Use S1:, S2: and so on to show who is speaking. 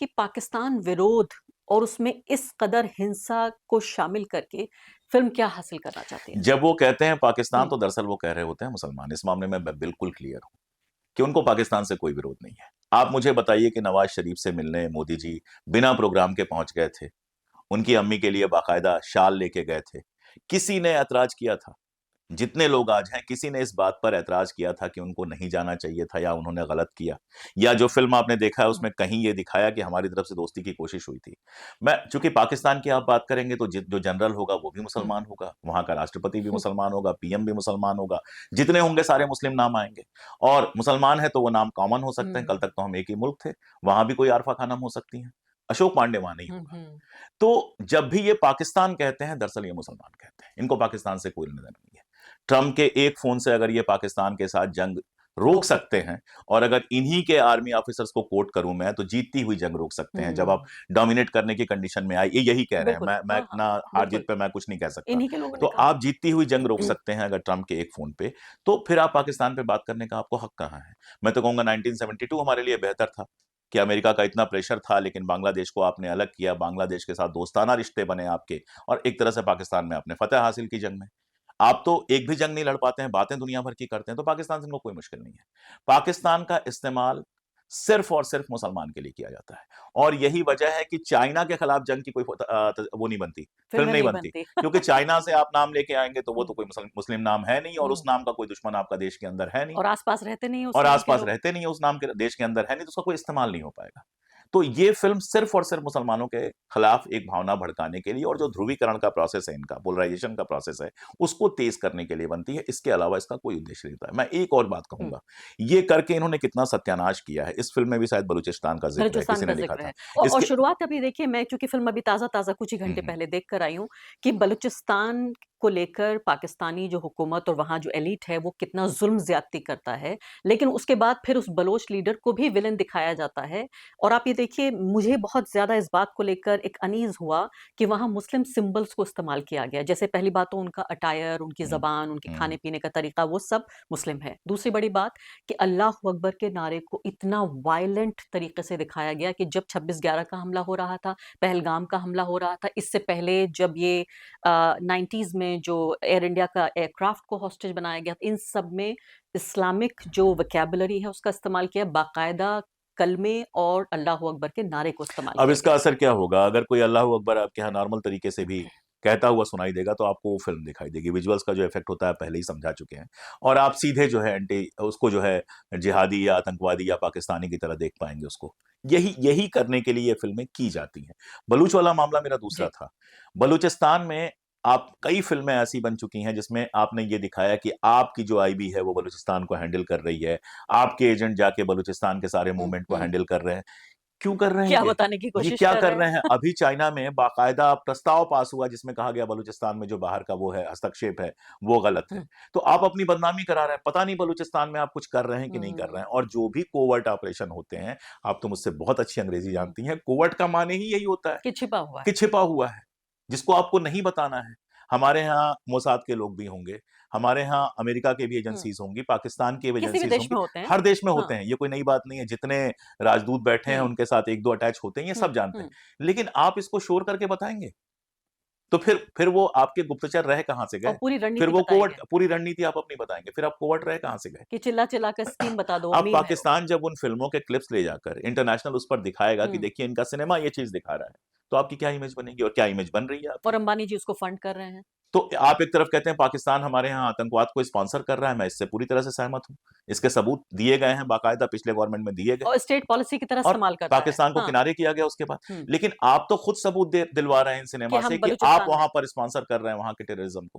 S1: कि पाकिस्तान विरोध और उसमें इस कदर हिंसा को शामिल करके फ़िल्म क्या हासिल करना चाहती है?
S2: जब वो कहते हैं पाकिस्तान,
S1: हुँ,
S2: तो दरअसल वो कह रहे होते हैं मुसलमान। इस मामले में मैं बिल्कुल क्लियर हूं कि उनको पाकिस्तान से कोई विरोध नहीं है। आप मुझे बताइए कि नवाज शरीफ से मिलने मोदी जी बिना प्रोग्राम के पहुंच गए थे, उनकी अम्मी के लिए बाकायदा शाल लेके गए थे, किसी ने ऐतराज किया था? जितने लोग आज हैं, किसी ने इस बात पर ऐतराज किया था कि उनको नहीं जाना चाहिए था या उन्होंने गलत किया? या जो फिल्म आपने देखा है
S1: हुँ,
S2: उसमें कहीं ये दिखाया कि हमारी तरफ से दोस्ती की कोशिश हुई थी? मैं चूंकि पाकिस्तान की आप बात करेंगे तो जो जनरल होगा वो भी
S1: हुँ,
S2: मुसलमान होगा, वहां का राष्ट्रपति भी
S1: हुँ,
S2: मुसलमान होगा, पीएम भी मुसलमान होगा, जितने होंगे सारे मुस्लिम नाम आएंगे। और मुसलमान है तो वो नाम कॉमन हो सकते हैं,
S1: हुँ,
S2: कल तक तो हम एक ही मुल्क थे, वहां भी कोई आरफा खानम हो सकती है, अशोक पांडे वहां नहीं
S1: हुँ,
S2: होगा।
S1: हुँ,
S2: तो जब भी ये पाकिस्तान कहते हैं, दरअसल ये मुसलमान कहते हैं, इनको पाकिस्तान से कोई लेना नहीं है। ट्रंप के एक फोन से अगर ये पाकिस्तान के साथ जंग रोक
S1: रोक
S2: सकते
S1: सकते हैं।
S2: हैं, और अगर इन्हीं के आर्मी ऑफिसर्स को कोट करूं मैं, तो जीतती हुई जंग रोक सकते हैं। जब आप
S1: हुँ,
S2: डोमिनेट करने की कंडीशन में आए, ये यही कह रहे हैं,
S1: बिल्कुल,
S2: मैं
S1: हाँ, हाँ,
S2: ना हार जीत
S1: बिल्कुल,
S2: पे मैं कुछ नहीं कह सकता।
S1: इन्हीं के लोगों
S2: तो
S1: ने कहा।
S2: आप जीतती हुई जंग रोक सकते हैं अगर ट्रंप के एक फोन पे, तो फिर आप पाकिस्तान पे बात करने का आपको हक कहां है? मैं तो कहूंगा 1972 हमारे लिए बेहतर था कि अमेरिका का इतना प्रेशर था, लेकिन बांग्लादेश को आपने अलग किया, बांग्लादेश के साथ दोस्ताना रिश्ते बने आपके, और एक तरह से पाकिस्तान में आपने फतह हासिल की जंग में। आप तो एक भी जंग नहीं लड़ पाते हैं, बातें दुनिया भर की करते हैं, तो पाकिस्तान से इनको कोई मुश्किल नहीं है। पाकिस्तान का इस्तेमाल सिर्फ और सिर्फ मुसलमान के लिए किया जाता है, और यही वजह है कि चाइना के खिलाफ जंग की कोई वो नहीं बनती, फिल्म
S1: फ़िल्में
S2: नहीं
S1: नहीं
S2: बनती,
S1: बनती।
S2: क्योंकि चाइना से आप नाम लेके आएंगे तो वो
S1: हुँ,
S2: तो कोई मुस्लिम नाम है नहीं, और उस
S1: हुँ,
S2: नाम का कोई दुश्मन आपका देश के अंदर है नहीं,
S1: और आस-पास रहते नहीं हैं उस
S2: और
S1: नाम के
S2: आसपास
S1: लोग।
S2: रहते नहीं है उस नाम के देश के अंदर है नहीं, तो उसका कोई इस्तेमाल नहीं हो पाएगा। तो ये फिल्म सिर्फ और सिर्फ मुसलमानों के खिलाफ एक भावना भड़काने के लिए, और जो ध्रुवीकरण का प्रोसेस है, इनका पोलराइजेशन का प्रोसेस है, उसको तेज करने के लिए बनती है। इसके अलावा इसका कोई उद्देश्य नहीं होता है। मैं एक और बात
S1: हुँ।
S2: कहूंगा, ये करके इन्होंने कितना सत्यानाश किया है। इस फिल्म में भी शायद बलूचिस्तान का जिक्र है,
S1: बलूचिस्तान
S2: किसी
S1: का
S2: ने लिखा
S1: ज़िक्र
S2: था
S1: है और
S2: इसके।
S1: शुरुआत अभी देखिए मैं चूँकि फ़िल्म अभी ताज़ा-ताज़ा कुछ ही घंटे
S2: हम्म,
S1: पहले देख कर आई हूँ कि बलूचिस्तान को लेकर पाकिस्तानी जो हुकूमत और वहाँ जो एलीट है वो कितना ज़ुल्म ज़्यादती करता है। लेकिन उसके बाद फिर उस बलोच लीडर को भी विलेन दिखाया जाता है और आप ये देखिए मुझे बहुत ज़्यादा इस बात को लेकर एक अनीज़ हुआ कि वहाँ मुस्लिम सिंबल्स को इस्तेमाल किया गया। जैसे पहली बात तो उनका अटायर, उनकी
S2: हम्म,
S1: ज़बान, उनके
S2: हम्म,
S1: खाने-पीने का तरीका वो सब मुस्लिम है। दूसरी बड़ी बात कि अल्लाहू अकबर के नारे को इतना वायलेंट तरीके से दिखाया गया कि जब 26/11 का हमला हो रहा था, पहलगाम का हमला हो रहा था, इससे पहले जब ये 90s में जो एयर इंडिया का एयरक्राफ्ट को हॉस्टेज बनाया गया, इन सब में इस्लामिक जो वोकैब्युलरी है उसका इस्तेमाल किया, बाकायदा कलमे और अल्लाहू अकबर के नारे को इस्तेमाल
S2: अब
S1: किया
S2: इसका
S1: गया।
S2: असर क्या होगा? अगर कोई अल्लाहू अकबर आपके यहाँ नॉर्मल तरीके से भी कहता हुआ सुनाई देगा, तो आपको वो फ़िल्म दिखाई देगी। विजुअल्स का जो इफ़ेक्ट होता है पहले ही समझा चुके हैं, और आप सीधे जो है एंटी उसको जो है जिहादी या आतंकवादी या पाकिस्तानी की तरह देख पाएँगे उसको। यही यही करने के लिए ये फ़िल्में की जाती हैं। बलूच वाला मामला मेरा दूसरा
S1: जी।
S2: था। बलूचिस्तान में आप कई फ़िल्में ऐसी बन चुकी हैं जिसमें आपने ये दिखाया कि आपकी जो आईबी है वो बलूचिस्तान को हैंडल कर रही है। आपके एजेंट जाके बलूचिस्तान के सारे
S1: हुँ,
S2: मूवमेंट को
S1: हुँ।
S2: हैंडल कर रहे हैं। क्यों कर रहे हैं
S1: क्या
S2: ये?
S1: बताने की
S2: ये
S1: कोशिश
S2: क्या
S1: कर
S2: कर
S1: रहे हैं?
S2: रहे हैं? अभी चाइना में बाकायदा प्रस्ताव पास हुआ जिसमें कहा गया बलूचिस्तान में जो बाहर का वो है हस्तक्षेप है, वो गलत है।
S1: हुँ,
S2: तो आप अपनी बदनामी करा रहे हैं। पता नहीं बलूचिस्तान में आप कुछ कर रहे हैं कि नहीं कर रहे
S1: हुँ,
S2: हैं, और जो भी कोवर्ट ऑपरेशन होते हैं, आप तो मुझसे बहुत अच्छी अंग्रेज़ी
S1: हुँ,
S2: जानती हैं। कोवर्ट का माने ही यही होता है
S1: कि छिपा हुआ
S2: कि
S1: है।
S2: छिपा हुआ है, जिसको आपको नहीं बताना है। हमारे यहाँ मोसाद के लोग भी होंगे, हमारे यहाँ अमेरिका की भी
S1: हुँ,
S2: एजेंसीज़ होंगी, पाकिस्तान की भी
S1: किसी भी
S2: एजेंसीज़
S1: देश
S2: होंगी,
S1: में होते हैं।
S2: हर देश में
S1: हाँ,
S2: होते हैं, ये कोई नई बात नहीं है। जितने राजदूत बैठे हैं,
S1: हुँ,
S2: उनके साथ 1-2 अटैच होते हैं, ये
S1: हुँ,
S2: सब जानते
S1: हुँ।
S2: हैं। लेकिन आप इसको शोर करके बताएँगे? तो फिर वो आपके गुप्तचर रह कहाँ से
S1: और
S2: गए?
S1: पूरी
S2: फिर
S1: रणनीति
S2: वो कोवर्ट
S1: बताएँगे
S2: पूरी रणनीति आप अपनी बताएँगे, फिर आप कोवर्ट रहे कहाँ से गए?
S1: कि चिल्ला-चिल्ला कर स्कीम बता दो,
S2: अब
S1: मीम है वो।
S2: पाकिस्तान जब उन फ़िल्मों के क्लिप्स ले जाकर इंटरनेशनल उस पर दिखाएगा कि
S1: हुँ,
S2: देखिए इनका सिनेमा ये चीज़ दिखा रहा है, तो आपकी क्या इमेज बनेगी, और क्या इमेज बन रही है
S1: और
S2: आपकी?
S1: अंबानी जी उसको फंड कर रहे हैं।
S2: तो आप एक तरफ कहते हैं पाकिस्तान हमारे यहाँ आतंकवाद को स्पॉन्सर कर रहा है, मैं इससे पूरी तरह से सहमत हूँ। इसके सबूत दिए गए हैं, बाकायदा पिछले गवर्नमेंट में दिए गए,
S1: और स्टेट पॉलिसी की तरह
S2: और
S1: इस्तेमाल कर रहा है।
S2: पाकिस्तान को
S1: हाँ,
S2: किनारे किया गया उसके बाद।
S1: हुँ,
S2: लेकिन आप तो खुद सबूत दिलवा रहे हैं इन
S1: कि
S2: सिनेमा से
S1: हम
S2: कि आप
S1: बलूचिस्तान में
S2: वहां पर स्पॉन्सर कर रहे हैं वहां के टेररिज्म को।